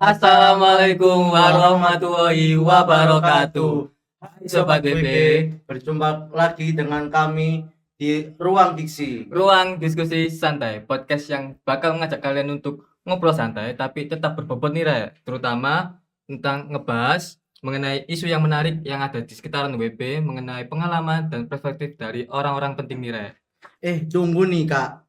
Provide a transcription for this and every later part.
Assalamualaikum warahmatullahi wabarakatuh. Hai Sobat BP, Berjumpa lagi dengan kami di Ruang Diksi. ruang diskusi santai, podcast yang bakal ngajak kalian untuk ngobrol santai tapi tetap berbobot nilai, terutama tentang ngebahas mengenai isu yang menarik yang ada di sekitaran WP, mengenai pengalaman dan perspektif dari orang-orang penting nilai. Tunggu nih Kak.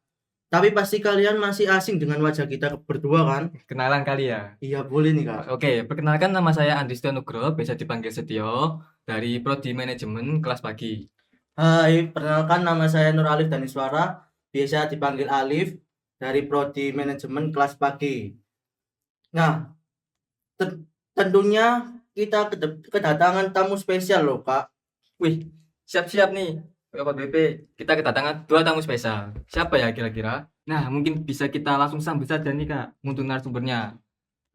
Tapi pasti kalian masih asing dengan wajah kita berdua kan? Kenalan kali ya. Iya boleh nih Kak. Oke, perkenalkan nama saya Andristia Nugroho, biasa dipanggil Setio, dari Prodi Manajemen kelas pagi. Hai, perkenalkan nama saya Nur Alif Daniswara, biasa dipanggil Alif dari Prodi Manajemen kelas pagi. Nah, tentunya kita kedatangan tamu spesial loh Kak. Wih, siap-siap nih, Sobat BP. Kita kedatangan 2 tamu spesial. Siapa ya kira-kira? Nah, mungkin bisa kita langsung sambut saja nih Kak, untuk narasumbernya.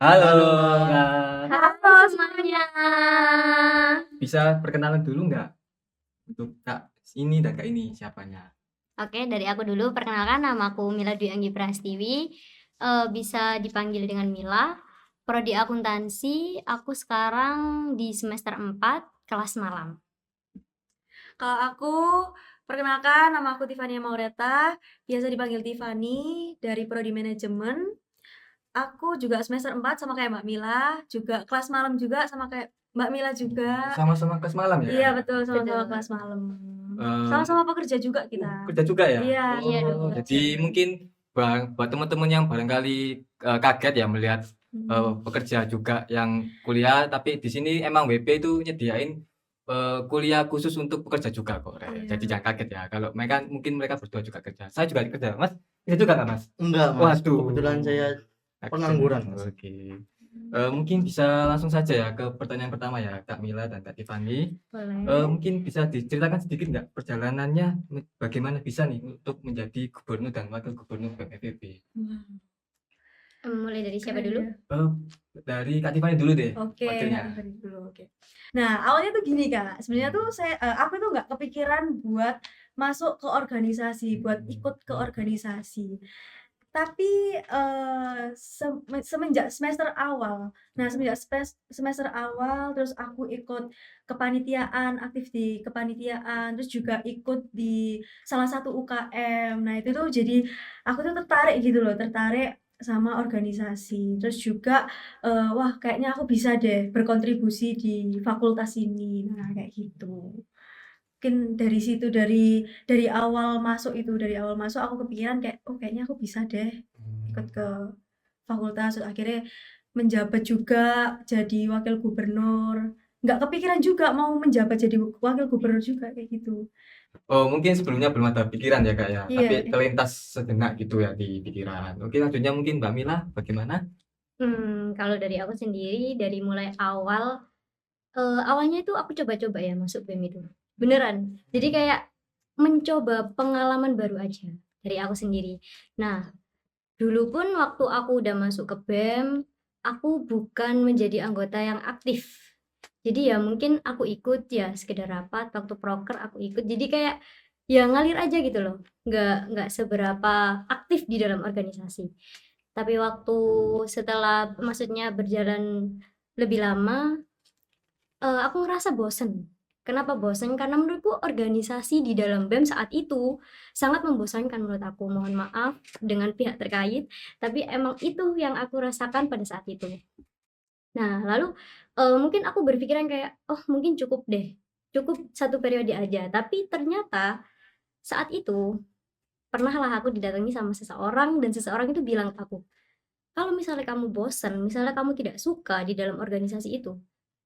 Halo, Halo, Kak. Halo semuanya. Bisa perkenalan dulu nggak? Untuk Kak ini dan Kak ini siapanya? Oke, dari aku dulu. Perkenalkan, namaku Mila Dwi Anggi Prastiwi. Bisa dipanggil dengan Mila. Prodi akuntansi. Aku sekarang di semester 4 kelas malam. Kalau aku, perkenalkan nama aku Tiffany Maureta, biasa dipanggil Tiffany dari Prodi Manajemen. Aku juga semester 4 sama kayak Mbak Mila, juga kelas malam juga sama kayak Mbak Mila juga. Sama-sama kelas malam ya? Iya betul, sama-sama Betul. kelas malam. Eh, Sama-sama pekerja juga kita. Kerja juga ya? Iya, iya dong. Jadi mungkin buat teman-teman yang barangkali kaget ya melihat pekerja juga yang kuliah, tapi di sini emang WP itu nyediain kuliah khusus untuk pekerja juga kok, Re. Iya. Jadi jangan kaget ya kalau mungkin mereka berdua juga kerja. Saya juga kerja, Mas. Itu juga nggak, Mas? enggak Mas. Waduh. Kebetulan saya pengangguran, Mas. Oke. Mungkin bisa langsung saja ya ke pertanyaan pertama ya, Kak Mila dan Kak Tiffany. Boleh. Mungkin bisa diceritakan sedikit nggak perjalanannya bagaimana bisa nih untuk menjadi gubernur dan wakil gubernur BPPB? Mulai dari siapa dulu? Dari Kak Tiffany dulu deh, Oke, wakilnya. dari dulu. Oke. Nah, awalnya tuh gini Kak. Sebenarnya tuh aku tuh nggak kepikiran buat masuk ke organisasi, buat ikut ke organisasi. Tapi semenjak semester awal. Nah, semenjak semester awal terus aku ikut kepanitiaan, aktif di kepanitiaan, terus juga ikut di salah satu UKM. Nah, itu tuh jadi aku tuh tertarik gitu loh, tertarik sama organisasi. Terus juga wah kayaknya aku bisa deh berkontribusi di fakultas ini. Nah, kayak gitu. Mungkin dari situ, dari awal masuk aku kepikiran kayak, "Oh kayaknya aku bisa deh ikut ke fakultas." Terus akhirnya menjabat juga jadi wakil gubernur. Nggak kepikiran juga mau menjabat jadi wakil gubernur juga, kayak gitu. Oh, mungkin sebelumnya belum ada pikiran ya, Kak, ya, Iya. tapi terlintas sejenak gitu ya di pikiran. Oke, lanjutnya mungkin Mbak Mila, bagaimana? Kalau dari aku sendiri, dari mulai awal, awalnya itu aku coba-coba ya masuk BEM itu. Beneran. Jadi kayak mencoba pengalaman baru aja dari aku sendiri. Nah, dulu pun waktu aku udah masuk ke BEM, aku bukan menjadi anggota yang aktif. Jadi ya mungkin aku ikut ya sekedar rapat, waktu proker aku ikut. Jadi kayak ya ngalir aja gitu loh. Nggak seberapa aktif di dalam organisasi. Tapi waktu setelah maksudnya berjalan lebih lama, aku ngerasa bosen. Kenapa bosen? Karena menurutku organisasi di dalam BEM saat itu sangat membosankan menurut aku. Mohon maaf dengan pihak terkait, tapi emang itu yang aku rasakan pada saat itu. Nah, lalu mungkin aku berpikiran kayak, oh mungkin cukup deh, cukup 1 periode aja. Tapi ternyata saat itu pernahlah aku didatangi sama seseorang dan seseorang itu bilang ke aku, kalau misalnya kamu bosan, misalnya kamu tidak suka di dalam organisasi itu,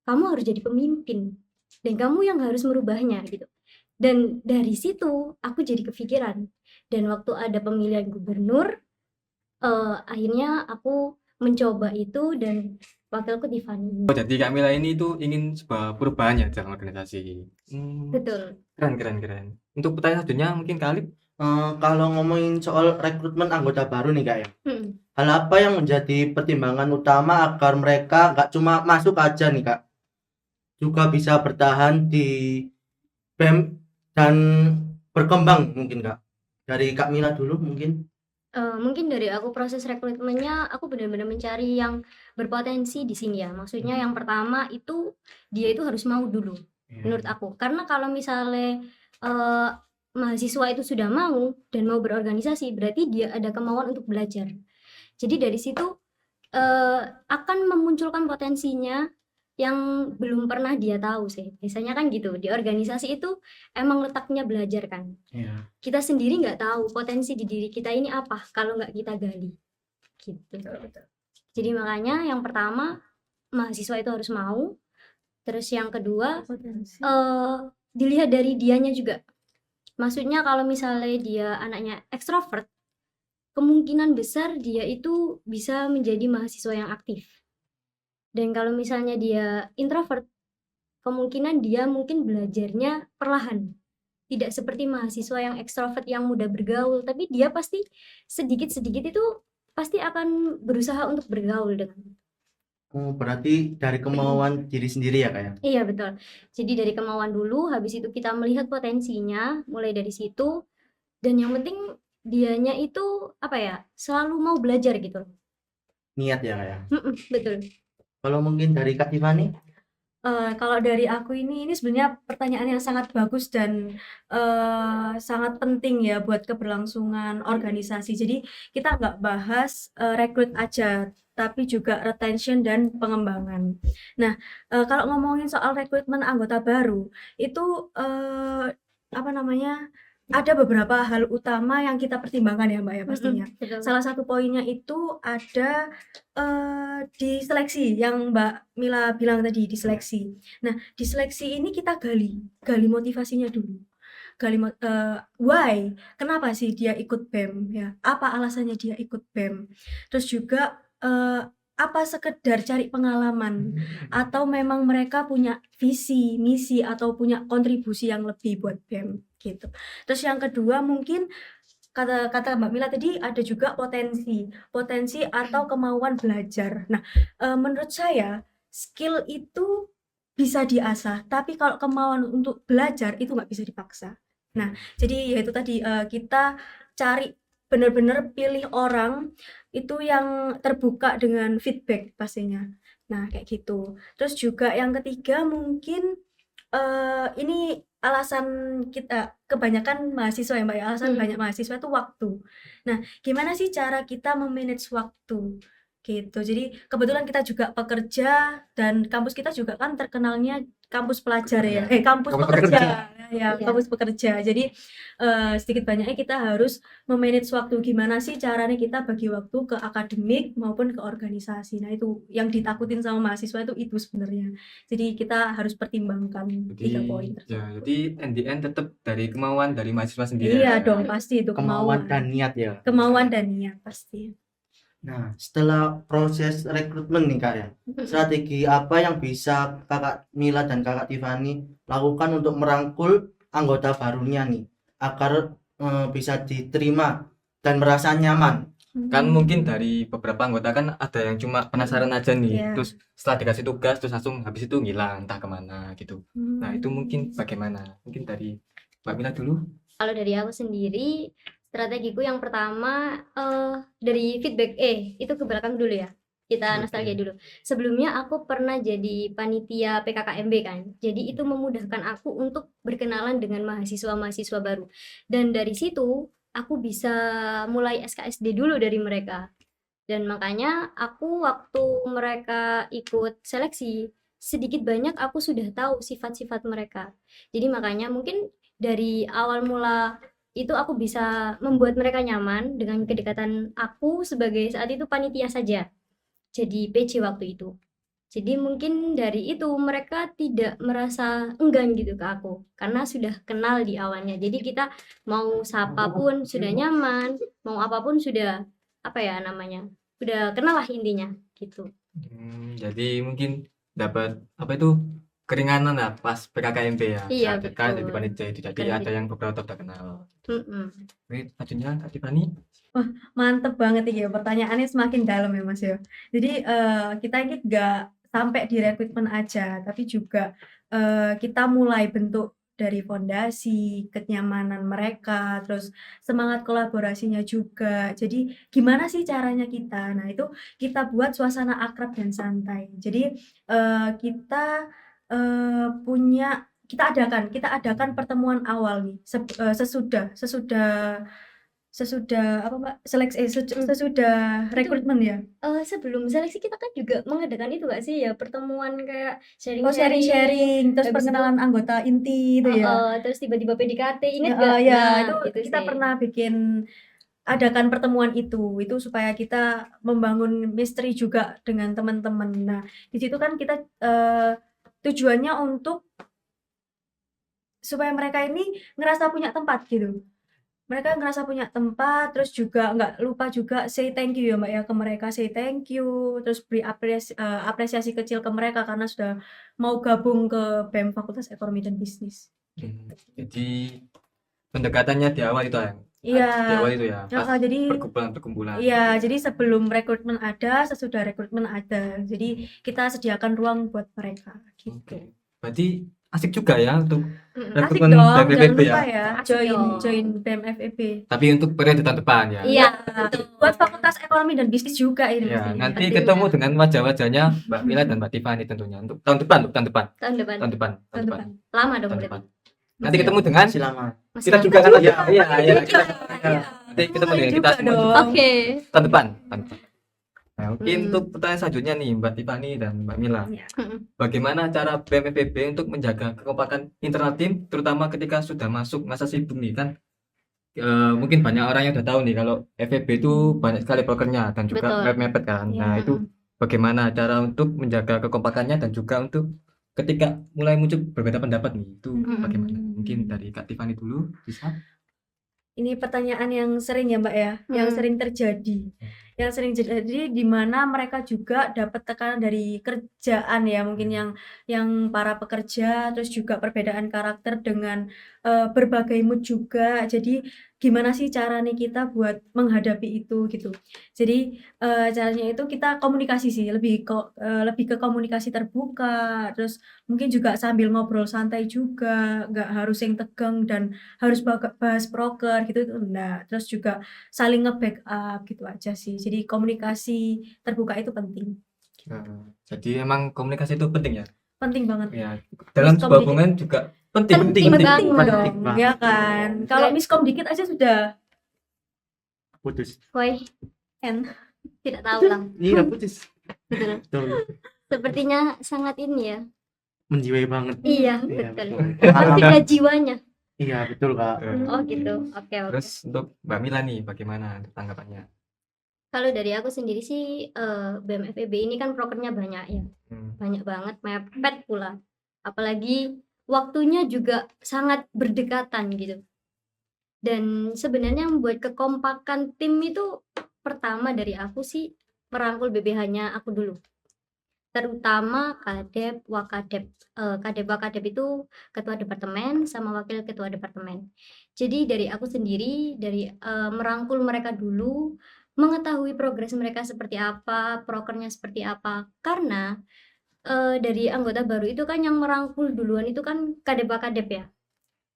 kamu harus jadi pemimpin dan kamu yang harus merubahnya gitu. Dan dari situ aku jadi kepikiran. Dan waktu ada pemilihan gubernur, akhirnya aku mencoba itu dan wakilku Tiffany. Oh, jadi Kak Mila ini tuh ingin sebuah perubahan ya dalam organisasi. Betul. Keren. Untuk pertanyaan selanjutnya mungkin Kak Alif. Kalau ngomongin soal rekrutmen anggota baru nih Kak ya. Hmm. Hal apa yang menjadi pertimbangan utama agar mereka nggak cuma masuk aja nih Kak, juga bisa bertahan di BEM dan berkembang mungkin Kak? Dari Kak Mila dulu mungkin. Mungkin dari aku proses rekrutmennya, aku benar-benar mencari yang berpotensi di sini ya. Maksudnya yang pertama itu, dia itu harus mau dulu, menurut aku. Karena kalau misalnya, mahasiswa itu sudah mau dan mau berorganisasi, berarti dia ada kemauan untuk belajar. Jadi dari situ, akan memunculkan potensinya yang belum pernah dia tahu sih. Biasanya kan gitu, di organisasi itu emang letaknya belajar kan. Iya. Kita sendiri nggak tahu potensi di diri kita ini apa kalau nggak kita gali, gitu. Betul. Jadi makanya yang pertama, mahasiswa itu harus mau. Terus yang kedua, Potensi. dilihat dari dianya juga. Maksudnya kalau misalnya dia anaknya ekstrovert, kemungkinan besar dia itu bisa menjadi mahasiswa yang aktif. Dan kalau misalnya dia introvert, kemungkinan dia mungkin belajarnya perlahan. Tidak seperti mahasiswa yang ekstrovert yang mudah bergaul, tapi dia pasti sedikit-sedikit itu pasti akan berusaha untuk bergaul dengan. Oh, berarti dari kemauan diri sendiri ya, Kak ya? Iya betul. Jadi dari kemauan dulu, habis itu kita melihat potensinya, mulai dari situ. Dan yang penting dianya itu apa ya, selalu mau belajar gitu. Niat ya, Kak ya? Betul. Kalau mungkin dari Kak Tiffany? Kalau dari aku ini sebenarnya pertanyaan yang sangat bagus dan sangat penting ya buat keberlangsungan organisasi. Jadi kita nggak bahas rekrut aja, tapi juga retention dan pengembangan. Nah, kalau ngomongin soal rekrutmen anggota baru, itu apa namanya, ada beberapa hal utama yang kita pertimbangkan ya Mbak ya pastinya. Betul. Salah satu poinnya itu ada di seleksi yang Mbak Mila bilang tadi, di seleksi. Nah, di seleksi ini kita gali motivasinya dulu. Why? Kenapa sih dia ikut BEM ya? Apa alasannya dia ikut BEM? Terus juga apa sekedar cari pengalaman atau memang mereka punya visi, misi atau punya kontribusi yang lebih buat BEM gitu. Terus yang kedua mungkin kata Mbak Mila tadi ada juga potensi atau kemauan belajar. Nah, menurut saya skill itu bisa diasah, tapi kalau kemauan untuk belajar itu nggak bisa dipaksa. Nah, jadi yaitu tadi kita cari benar-benar pilih orang itu yang terbuka dengan feedback pastinya. Nah, kayak gitu. Terus juga yang ketiga mungkin ini alasan kita kebanyakan mahasiswa ya Mbak ya, alasan banyak mahasiswa itu waktu. Nah, gimana sih cara kita memanage waktu? Gitu. Jadi kebetulan kita juga pekerja dan kampus kita juga kan terkenalnya kampus pelajar ya. Kampus Kampus pekerja. pekerja. Ya, Iya. kampus pekerja. Jadi sedikit banyaknya kita harus memanage waktu. Gimana sih caranya kita bagi waktu ke akademik maupun ke organisasi. Nah, itu yang ditakutin sama mahasiswa itu sebenarnya. Jadi kita harus pertimbangkan 3 poin tersebut. Ya, jadi in the end tetap dari kemauan dari mahasiswa sendiri Iya ya. dong, pasti itu Kemauan dan niat ya. Kemauan dan niat pasti. Nah, setelah proses rekrutmen nih Kak ya, strategi apa yang bisa Kakak Mila dan Kakak Tiffany lakukan untuk merangkul anggota barunya nih agar bisa diterima dan merasa nyaman? Kan mungkin dari beberapa anggota kan ada yang cuma penasaran aja nih, Iya. terus setelah dikasih tugas terus langsung habis itu ngilang entah kemana gitu. Nah itu mungkin bagaimana? Mungkin dari Mbak Mila dulu. Kalau dari aku sendiri, strategiku yang pertama dari feedback itu ke belakang dulu ya. Kita nostalgia dulu. Sebelumnya aku pernah jadi panitia PKKMB kan. Jadi itu memudahkan aku untuk berkenalan dengan mahasiswa-mahasiswa baru. Dan dari situ aku bisa mulai SKSD dulu dari mereka. Dan makanya aku waktu mereka ikut seleksi, sedikit banyak aku sudah tahu sifat-sifat mereka. Jadi makanya mungkin dari awal mula itu aku bisa membuat mereka nyaman dengan kedekatan aku sebagai saat itu panitia saja. Jadi PC waktu itu. Jadi mungkin dari itu mereka tidak merasa enggan gitu ke aku karena sudah kenal di awalnya. Jadi kita mau sapa pun sudah nyaman, mau apapun sudah apa ya namanya? Udah kenal lah intinya gitu. Jadi mungkin dapat apa itu keringanan lah pas PKKMB ya. Iya, saat kita betul. jadi panitia itu. Jadi Panitia. ada yang beberapa udah kenal. Mm-mm. Oke, selanjutnya Kak Tiffany. Mantep banget ya, pertanyaannya semakin dalam ya Mas ya. Jadi kita ini nggak sampai di rekrutmen aja, tapi juga kita mulai bentuk dari fondasi, kenyamanan mereka, terus semangat kolaborasinya juga. Jadi gimana sih caranya kita? Nah, itu kita buat suasana akrab dan santai. Jadi kita kita adakan pertemuan awal nih sesudah apa Mbak sesudah rekrutmen ya. Sebelum seleksi kita kan juga mengadakan itu gak sih ya, pertemuan kayak Oh, sharing-sharing, terus habis itu perkenalan anggota inti itu ya. terus tiba-tiba PDKT, ingat Ya, gak? ya, Nah, itu kita sih. pernah adakan pertemuan itu supaya kita membangun misteri juga dengan teman-teman. Nah, di situ kan kita tujuannya untuk supaya mereka ini ngerasa punya tempat gitu. Mereka ngerasa punya tempat, terus juga nggak lupa juga say thank you ya Mbak ya ke mereka, say thank you, terus beri apresiasi kecil ke mereka karena sudah mau gabung ke BEM Fakultas Ekonomi dan Bisnis. Jadi pendekatannya di awal itu ya. Iya. Di awal itu ya. Pas jadi perkumpulan. iya, jadi sebelum rekrutmen ada, sesudah rekrutmen ada. Jadi kita sediakan ruang buat mereka gitu. Oke. Berarti asik juga ya untuk Asik rekrutmen dong, jangan BEM lupa ya. ya, Asik dong. join BEM FEB. Tapi untuk periode tahun depan ya. Iya, Buat Fakultas Ekonomi dan Bisnis juga ini. Ya, nanti Penting ketemu ya. dengan wajah-wajahnya Mbak Mila dan Mbak Tiffany tentunya untuk tahun depan. tahun depan. Tahun depan. Lama dong Tahun berarti. depan. Nanti ketemu dengan Masih lama. Masih kita lama. juga kan Iya. iya. Iya. Nanti ketemu dengan kita Juga semua dong. juga. Oke. Tahun depan. Nah, mungkin Hmm. untuk pertanyaan selanjutnya nih Mbak Tiffany dan Mbak Mila. Iya. Bagaimana cara BEM FEB untuk menjaga kekompakan internal tim terutama ketika sudah masuk masa sibuk nih kan? Mungkin banyak orang yang udah tahu nih kalau FEB itu banyak sekali prokernya dan juga Betul. mepet kan. Iya. Nah, itu bagaimana cara untuk menjaga kekompakannya dan juga untuk ketika mulai muncul berbeda pendapat nih itu bagaimana? Mungkin dari Kak Tiffany dulu bisa. Ini pertanyaan yang sering ya Mbak ya, yang sering terjadi. Yang sering terjadi di mana mereka juga dapat tekanan dari kerjaan ya, mungkin yang para pekerja, terus juga perbedaan karakter dengan berbagai mood juga. Jadi gimana sih cara nih kita buat menghadapi itu gitu. Jadi caranya itu kita komunikasi sih, lebih ke komunikasi terbuka, terus mungkin juga sambil ngobrol santai juga, nggak harus yang tegang dan harus bahas proker gitu itu enggak. Terus juga saling nge-backup gitu aja sih. Jadi komunikasi terbuka itu penting. Jadi emang komunikasi itu penting ya. Penting banget. Ya, dalam sebuah hubungan juga penting. Penting banget. dong, ya kan. Kalau miskom dikit aja sudah Putus. Woi, end. tidak tahu lah. Iya, putus. Betul. Betul. Sepertinya sangat ini ya. Menjiwai banget. Iya, Iya, betul. betul. Pasti ada jiwanya. Iya, betul, Kak. Oh gitu. Oke. Terus untuk Mbak Mila nih bagaimana untuk tanggapannya? Kalau dari aku sendiri sih BEM FEB ini kan prokernya banyak ya. Banyak banget, mepet pula. Apalagi waktunya juga sangat berdekatan gitu. Dan sebenarnya membuat kekompakan tim itu pertama dari aku sih merangkul BBH-nya aku dulu. Terutama Kadep, Wakadep. Kadep, Wakadep itu ketua departemen sama wakil ketua departemen. Jadi dari aku sendiri, dari merangkul mereka dulu, mengetahui progres mereka seperti apa, prokernya seperti apa. Karena dari anggota baru itu kan yang merangkul duluan itu kan Kadep, Wakadep ya.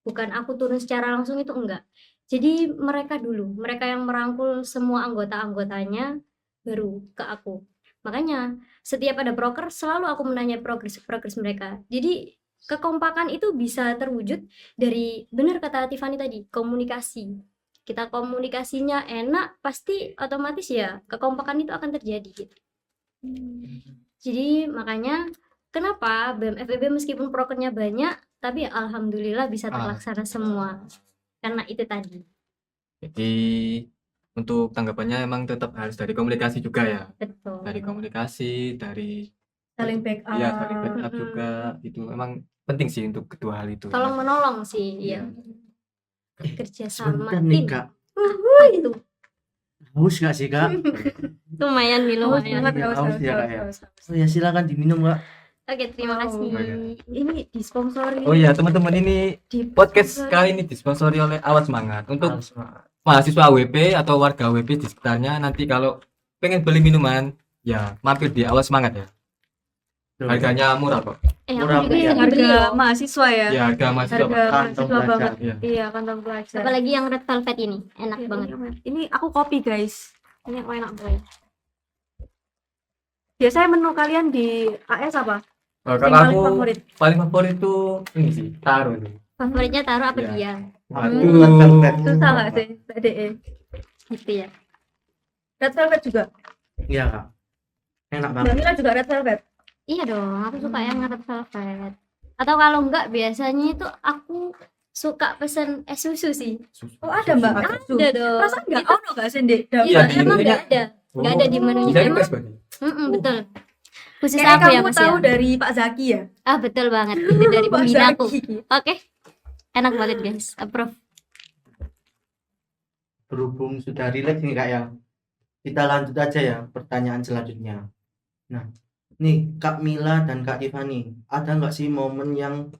Bukan aku turun secara langsung itu enggak. Jadi mereka dulu, mereka yang merangkul semua anggota-anggotanya baru ke aku. Makanya setiap ada proker selalu aku menanya progres mereka. Jadi kekompakan itu bisa terwujud dari benar kata Tiffany tadi, komunikasi. Kita komunikasinya enak, pasti otomatis ya kekompakan itu akan terjadi gitu. Jadi makanya kenapa BEM FEB meskipun prokernya banyak tapi alhamdulillah bisa terlaksana semua. Karena itu tadi. Jadi untuk tanggapannya emang tetap harus dari komunikasi juga ya. Betul. Dari komunikasi, dari Saling backup. ya saling backup juga itu emang penting sih untuk kedua hal itu. Tolong menolong sih, ya. Kerja sama Sebentar nih, tim. Kak. Itu Haus nggak sih, Kak? lumayan nih, Haus lumayan. banget, Iya, haus ya, Kak, ya. haus. Oh ya, silakan diminum, Kak. Oke, terima Wow. kasih. Oke. Ini disponsori Oh iya teman-teman, ini di podcast kali ini disponsori oleh Awal Semangat untuk mahasiswa WP atau warga WP di sekitarnya. Nanti kalau pengen beli minuman ya mampir di Awal Semangat ya. Tuh. Harganya murah kok. Aku Murah juga meriah. sering beli Harga loh. mahasiswa ya. Ya harga mahasiswa Harga Pak. Kantong mahasiswa pelajar. banget. Iya. Iya, kantong pelajar. Apalagi yang red velvet ini, enak Iya, banget. ini aku kopi guys. Ini aku enak banget. Biasanya menu kalian di AS apa? Kalau Yang aku paling favorit? paling favorit itu ini sih taro nih. Favoritnya taruh apa Iya. dia? Waduh. Susah nggak sih, DE? Gitu ya. Red velvet juga. Iya kak, enak Mbak banget. Mira juga red velvet. Iya dong, aku suka yang red velvet. Atau kalau enggak biasanya itu aku suka pesen es susu sih. Oh ada mbak? Ada dong. Masa nggak? Itu, Oh nggak sih Dek? iya, Iya, di emang menunya. nggak ada. Nggak ada di menunya. Jadi Emang, request berarti. betul. Khusus Kayak aku ya kamu Mas tahu ya. dari Pak Zaki ya? Ah betul banget. Itu dari Pak pembinaku. Zaki. Oke. Enak banget guys. Approve. Berhubung sudah rileks nih kak ya, kita lanjut aja ya pertanyaan selanjutnya. Nah, nih Kak Mila dan Kak Tiffany, ada nggak sih momen yang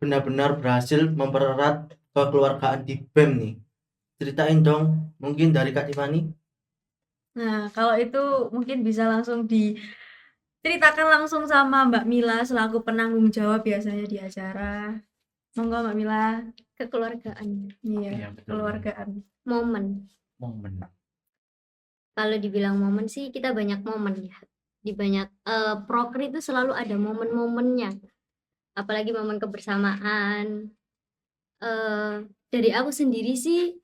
benar-benar berhasil mempererat kekeluargaan di BEM nih? Ceritain dong, mungkin dari Kak Tiffany. Nah kalau itu mungkin bisa langsung diceritakan langsung sama Mbak Mila selaku penanggung jawab biasanya di acara. Monggo Mbak Mila. Kekeluargaan. Iya, betul. keluargaan. Momen. Momen. Kalau dibilang momen sih kita banyak momen ya. Di banyak proker itu selalu ada momen-momennya. Apalagi momen kebersamaan. Dari aku sendiri sih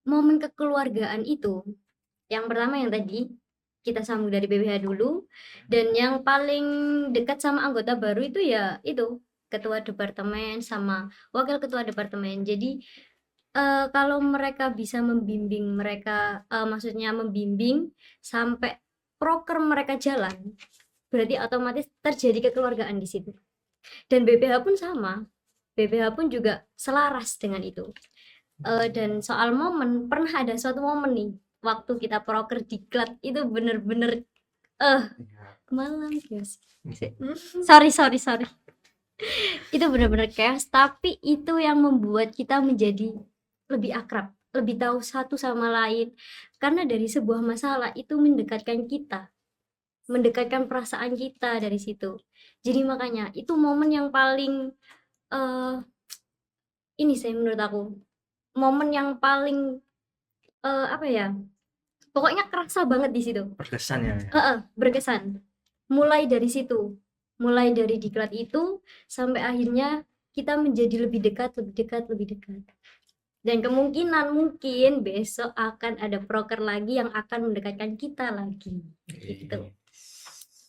momen kekeluargaan itu yang pertama yang tadi kita sambung dari BPH dulu, dan yang paling dekat sama anggota baru itu ya itu ketua departemen sama wakil ketua departemen. Jadi kalau mereka bisa membimbing mereka, maksudnya membimbing sampai proker mereka jalan, berarti otomatis terjadi kekeluargaan di situ. Dan BPH pun sama, BPH pun juga selaras dengan itu. Dan soal momen, pernah ada suatu momen nih, waktu kita proker diklat itu bener-bener malam guys. Sorry. Itu bener-bener chaos, tapi itu yang membuat kita menjadi lebih akrab, lebih tahu satu sama lain. Karena dari sebuah masalah itu mendekatkan kita, mendekatkan perasaan kita dari situ. Jadi makanya itu momen yang paling ini sih menurut aku, momen yang paling apa ya? Pokoknya kerasa banget di situ. Berkesan ya. Berkesan. Mulai dari situ, mulai dari diklat itu sampai akhirnya kita menjadi lebih dekat. Dan kemungkinan mungkin besok akan ada proker lagi yang akan mendekatkan kita lagi. Gitu.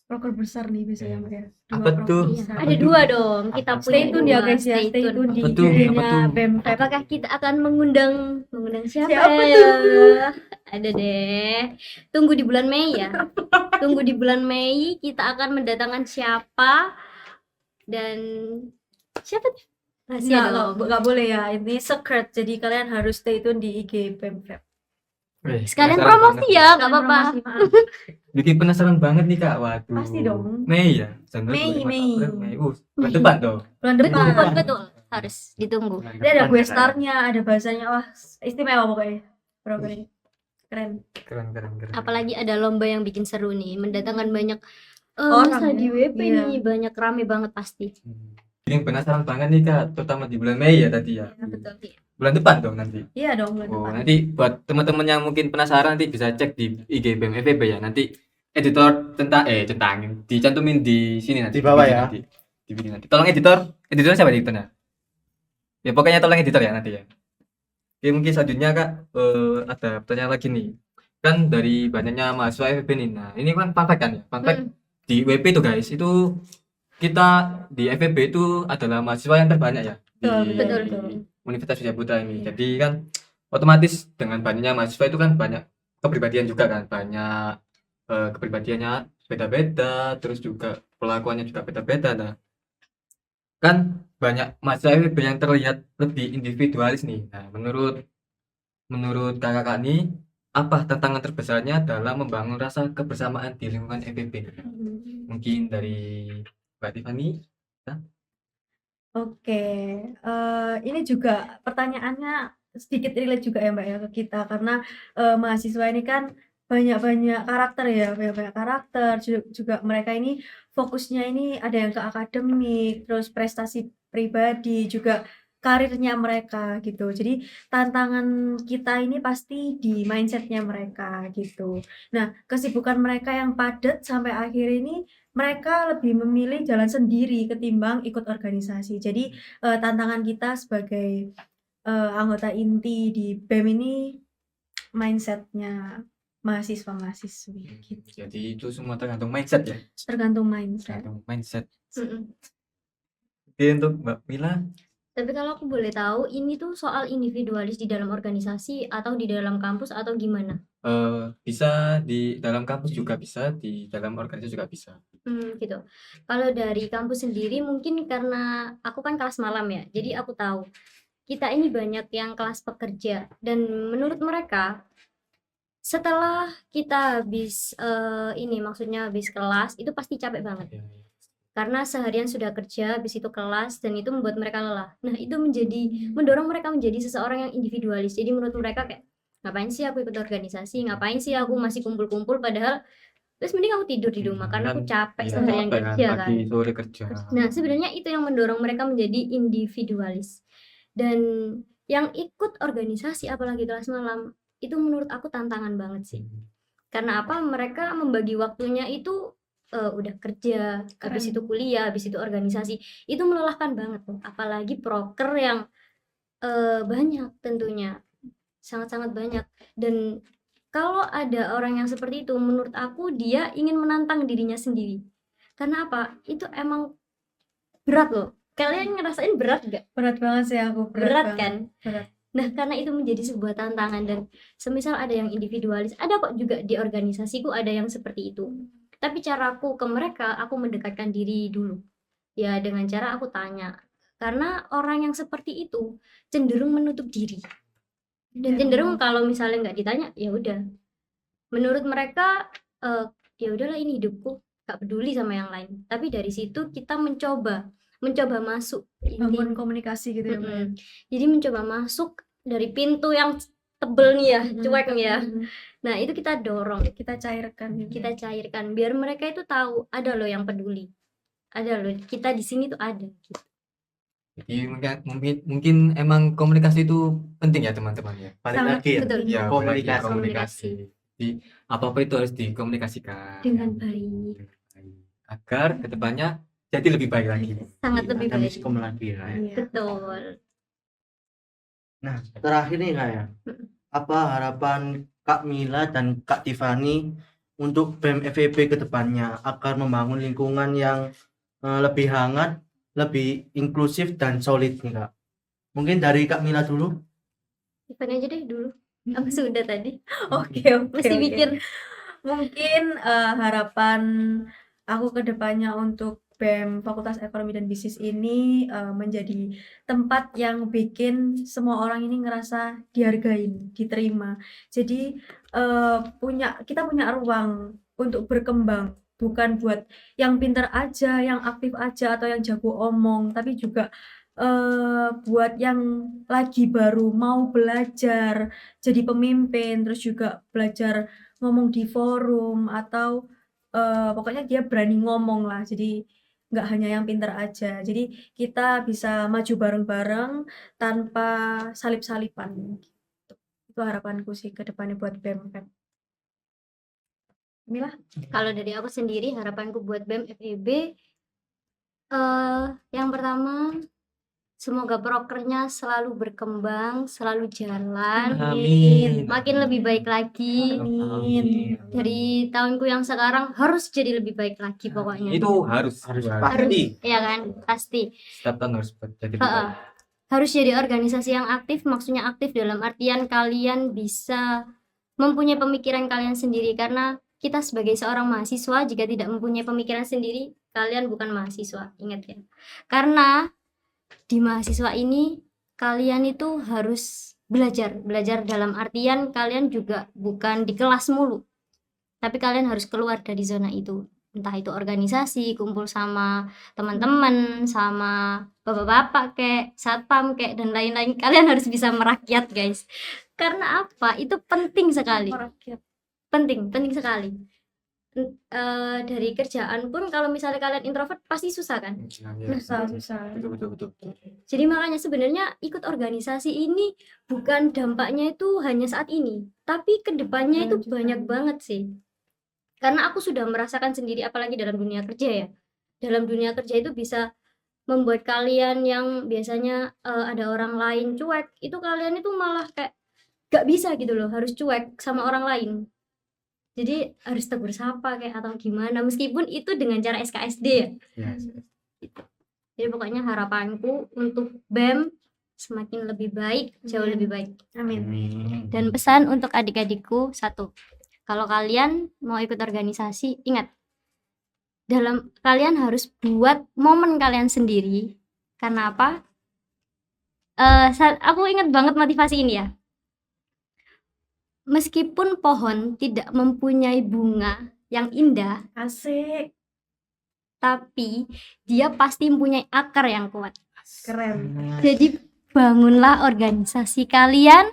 Proker besar nih biasanya Mbak ya. Apa tuh? Iya, ada dua dong. Kita Apa punya Stay tune ya dua. guys ya, stay tune di Apa tuh? IG-nya Apa tuh? BEM Feb. Apakah kita akan mengundang siapa, Siapa ya? Ada deh. Tunggu di bulan Mei ya. Tunggu di bulan Mei kita akan mendatangkan siapa dan siapa tuh? Rahasia dong. Nggak boleh ya, ini secret. Jadi kalian harus stay tune di IG BEM Feb. Sekalian Penasaran promosi banget. ya, nggak apa-apa. Promosi, maaf. Bikin penasaran banget nih Kak. Waduh. Pasti dong. Mei ya. Januari, Mei. April, Mei. Bulan depan dong. Bulan Betul, depan. betul. Harus ditunggu. Bulan Ini ada depan gue ya, Kak, ya. starnya, ada bahasanya, wah istimewa pokoknya. Proker ini. Keren. Keren. Apalagi ada lomba yang bikin seru nih, mendatangkan banyak Orang masa ya. di WP Iya. nih, banyak rame banget pasti. Bikin penasaran banget nih Kak, terutama di bulan Mei ya tadi ya. Ya, betul. Bulan depan dong nanti. Iya dong, bulan Oh, depan. nanti buat teman-teman yang mungkin penasaran nanti bisa cek di IG BEM FEB ya. Nanti editor centangin dicantumin di sini nanti. Di bawah video ya. Nanti. Di video nanti. Tolong editornya siapa editornya? Ya pokoknya tolong editor ya nanti ya. Oke, mungkin selanjutnya Kak ada pertanyaan lagi nih. Kan dari banyaknya mahasiswa FEB nih. Nah, ini kan fun fact kan ya. Fun fact di WP itu guys, itu kita di FEB itu adalah mahasiswa yang terbanyak ya di Betul. Universitas Widya Putra ini. Jadi kan otomatis dengan banyaknya mahasiswa itu kan banyak kepribadian juga kan, banyak kepribadiannya beda-beda, terus juga pelakuannya juga beda-beda. Nah, kan banyak mahasiswa FEB yang terlihat lebih individualis nih. Nah, menurut kakak nih, apa tantangan terbesarnya dalam membangun rasa kebersamaan di lingkungan FEB? Mungkin dari Mbak Tiffany. Oke, ini juga pertanyaannya sedikit relate juga ya Mbak ya ke kita karena mahasiswa ini kan banyak-banyak karakter ya, banyak-banyak karakter, juga mereka ini fokusnya ini ada yang ke akademik, terus prestasi pribadi, juga karirnya mereka gitu. Jadi tantangan kita ini pasti di mindsetnya mereka gitu. Nah, kesibukan mereka yang padat sampai akhir ini mereka lebih memilih jalan sendiri ketimbang ikut organisasi. Jadi, tantangan kita sebagai, anggota inti di BEM ini mindsetnya mahasiswa-mahasiswi gitu, Jadi itu semua tergantung mindset ya? tergantung mindset. Tergantung mindset. Mm-mm. Oke, untuk Mbak Mila, Tapi kalau aku boleh tahu, ini tuh soal individualis di dalam organisasi atau di dalam kampus atau gimana? bisa di dalam kampus juga bisa, di dalam organisasi juga bisa. Gitu. Kalau dari kampus sendiri mungkin karena aku kan kelas malam ya, jadi aku tahu kita ini banyak yang kelas pekerja dan menurut mereka setelah kita habis ini maksudnya habis kelas itu pasti capek banget. Ya, Karena seharian sudah kerja, habis itu kelas, dan itu membuat mereka lelah. Nah, itu mendorong mereka menjadi seseorang yang individualis. Jadi menurut mereka kayak, ngapain sih aku ikut organisasi, ngapain sih aku masih kumpul-kumpul, padahal terus mending aku tidur di rumah, karena aku capek ya, seharian capek kan, kerja kan. pagi sore kerja. Nah, sebenarnya itu yang mendorong mereka menjadi individualis. Dan yang ikut organisasi, apalagi kelas malam, itu menurut aku tantangan banget sih. Karena apa? Mereka membagi waktunya itu udah kerja, habis Keren. itu kuliah, habis itu organisasi. Itu melelahkan banget tuh. Apalagi proker yang banyak tentunya. Sangat-sangat banyak. Dan kalau ada orang yang seperti itu, menurut aku dia ingin menantang dirinya sendiri. Karena apa? Itu emang berat loh. Kalian ngerasain berat gak? Berat banget sih aku, Berat banget, kan? berat. Nah, karena itu menjadi sebuah tantangan dan semisal ada yang individualis, ada kok juga di organisasiku ada yang seperti itu. Tapi caraku ke mereka, aku mendekatkan diri dulu. Ya dengan cara aku tanya. Karena orang yang seperti itu cenderung menutup diri. Dan cenderung kalau misalnya nggak ditanya, ya udah. Menurut mereka, ya udahlah ini hidupku, nggak peduli sama yang lain. Tapi dari situ kita mencoba masuk. Bangun komunikasi gitu ya, Mbak ya. Jadi mencoba masuk dari pintu yang tebel nih ya, cuek nih ya. Nah, itu kita dorong, Kita cairkan gitu. kita cairkan biar mereka itu tahu ada loh yang peduli. Ada loh, kita di sini tuh ada gitu. Jadi mungkin emang komunikasi itu penting ya teman-teman ya. Balik Sangat lagi ya, betul. Ya, komunikasi. komunikasi. Jadi apa-apa itu harus dikomunikasikan Dengan baik. agar kedepannya jadi lebih baik lagi. Sangat Iya, lebih ada baik. miskom lagi ya. Iya. Betul. Nah, terakhir nih Kak ya, apa harapan Kak Mila dan Kak Tiffany untuk BEM FEB ke depannya agar membangun lingkungan yang lebih hangat, lebih inklusif dan solid nih Kak? Mungkin dari Kak Mila dulu. Ivan aja deh dulu. Aku sudah tadi. Oke, Mesti oke. mikir. Mungkin harapan aku ke depannya untuk BEM Fakultas Ekonomi dan Bisnis ini menjadi tempat yang bikin semua orang ini ngerasa dihargain, diterima. Jadi kita punya ruang untuk berkembang, bukan buat yang pintar aja, yang aktif aja, atau yang jago omong, tapi juga buat yang lagi baru mau belajar jadi pemimpin, terus juga belajar ngomong di forum atau pokoknya dia berani ngomong lah. Jadi nggak hanya yang pintar aja. Jadi kita bisa maju bareng-bareng tanpa salip-salipan gitu. Itu harapanku sih ke depannya buat BEM FEB. Mila? Kalau dari aku sendiri harapanku buat BEM FEB yang pertama semoga prokernya selalu berkembang, selalu jalan, Amin. makin lebih baik lagi. Amin. Dari tahunku yang sekarang harus jadi lebih baik lagi pokoknya. Itu harus pasti. Iya kan, pasti. setiap tahun harus jadi lebih Heeh. baik. Harus jadi organisasi yang aktif, maksudnya aktif dalam artian kalian bisa mempunyai pemikiran kalian sendiri, karena kita sebagai seorang mahasiswa jika tidak mempunyai pemikiran sendiri, kalian bukan mahasiswa, ingat ya. Karena di mahasiswa ini kalian itu harus belajar dalam artian kalian juga bukan di kelas mulu, tapi kalian harus keluar dari zona itu, entah itu organisasi, kumpul sama teman-teman, sama bapak-bapak kayak satpam kayak dan lain-lain. Kalian harus bisa merakyat guys, karena apa? Itu penting sekali, Merakyat. penting sekali. Dari kerjaan pun kalau misalnya kalian introvert pasti susah kan. Susah. Betul. Jadi makanya sebenarnya ikut organisasi ini bukan dampaknya itu hanya saat ini, tapi kedepannya itu Lanjutan. banyak banget sih. Karena aku sudah merasakan sendiri, apalagi dalam dunia kerja ya. Dalam dunia kerja itu bisa membuat kalian yang biasanya ada orang lain cuek, itu kalian itu malah kayak gak bisa gitu loh, harus cuek sama orang lain. Jadi harus tegur sapa kayak atau gimana, meskipun itu dengan cara SKSD ya. Jadi pokoknya harapanku untuk BEM semakin lebih baik, jauh lebih baik. Amin. Dan pesan untuk adik-adikku, satu, kalau kalian mau ikut organisasi, ingat, kalian harus buat momen kalian sendiri. Karena apa? Aku ingat banget motivasi ini ya. Meskipun pohon tidak mempunyai bunga yang indah, Asik. tapi dia pasti mempunyai akar yang kuat. Keren. Jadi bangunlah organisasi kalian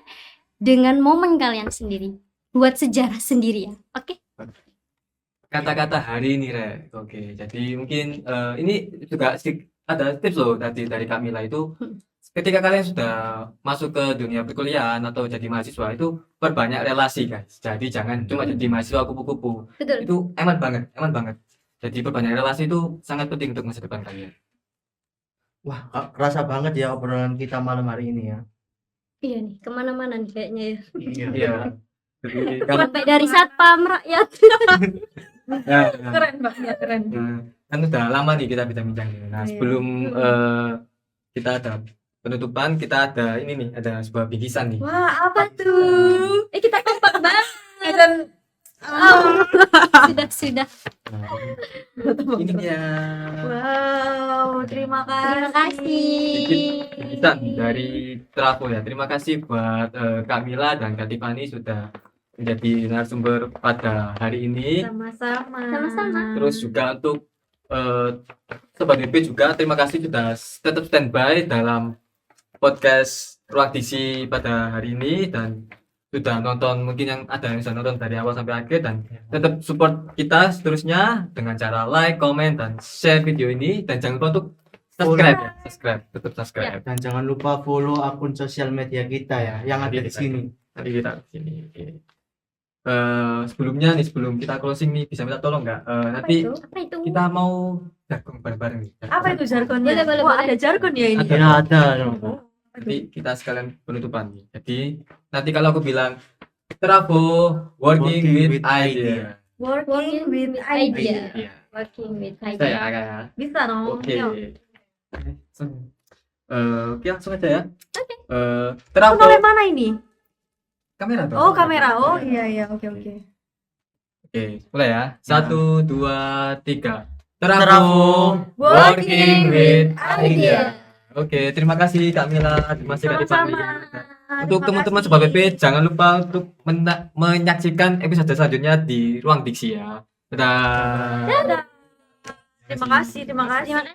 dengan momen kalian sendiri. Buat sejarah sendiri ya. Oke? Kata-kata hari ini, Re. Oke, jadi mungkin ini juga ada tips loh tadi dari Kamila itu. Ketika kalian sudah masuk ke dunia perkuliahan atau jadi mahasiswa itu perbanyak relasi, guys. Jadi jangan cuma jadi mahasiswa kupu-kupu. Betul. Itu aman banget. Jadi perbanyak relasi itu sangat penting untuk masa depan kalian. Wah, kerasa banget ya obrolan kita malam hari ini ya. Iya nih, kemana-mana nih kayaknya ya. Iya. Jadi kalau Sampai dari satpam rakyat. Keren Mbak, ya keren. kan udah lama nih kita bincang ini. Nah, Iya. sebelum kita ada penutupan, kita ada ini nih, ada sebuah bingkisan nih. Wah, apa tuh? Kita kompak banget. Dan Sudah. Nah, ini dia. wow, terima Terima kasih. Sedikit bingkisan dari Travo ya. Terima kasih buat Kak Mila dan Kak Tiffany sudah menjadi narasumber pada hari ini. Sama-sama. Terus juga untuk Sobat BP juga terima kasih sudah tetap standby dalam podcast Ruang Diksi pada hari ini dan sudah nonton, mungkin yang ada yang sudah nonton dari awal sampai akhir, dan tetap support kita seterusnya dengan cara like, comment, dan share video ini, dan jangan lupa untuk tetap subscribe. Dan jangan lupa follow akun sosial media kita ya yang ada di sini. Tadi kita di sini. Oke. Sebelumnya nih, sebelum kita closing nih, bisa minta tolong nggak? Nanti Apa itu? kita mau jargon bareng-bareng nih. Apa itu jargonnya? Boleh. Wah, ada jargon ya ini. Ya ada. Nanti kita sekalian penutupan nih. Jadi nanti kalau aku bilang Travo working with idea. Working with idea. Iya. Working with Saya idea. kayak. Bisa dong. Oke. Yuk. Oke, langsung aja ya. Oke. Travo Nolnya mana ini? kamera dong. Oh, kamera. Oh, iya. Oke. Oke, mulai ya. 1, 2, 3. Travo working with idea. Oke, terima kasih Kak Mila, terima kasih Kak Tiffany. Sama-sama. Untuk teman-teman Sobat BP, jangan lupa untuk menyaksikan episode selanjutnya di Ruang Diksi ya. Dadah. Dadah. Terima kasih. Terima kasih.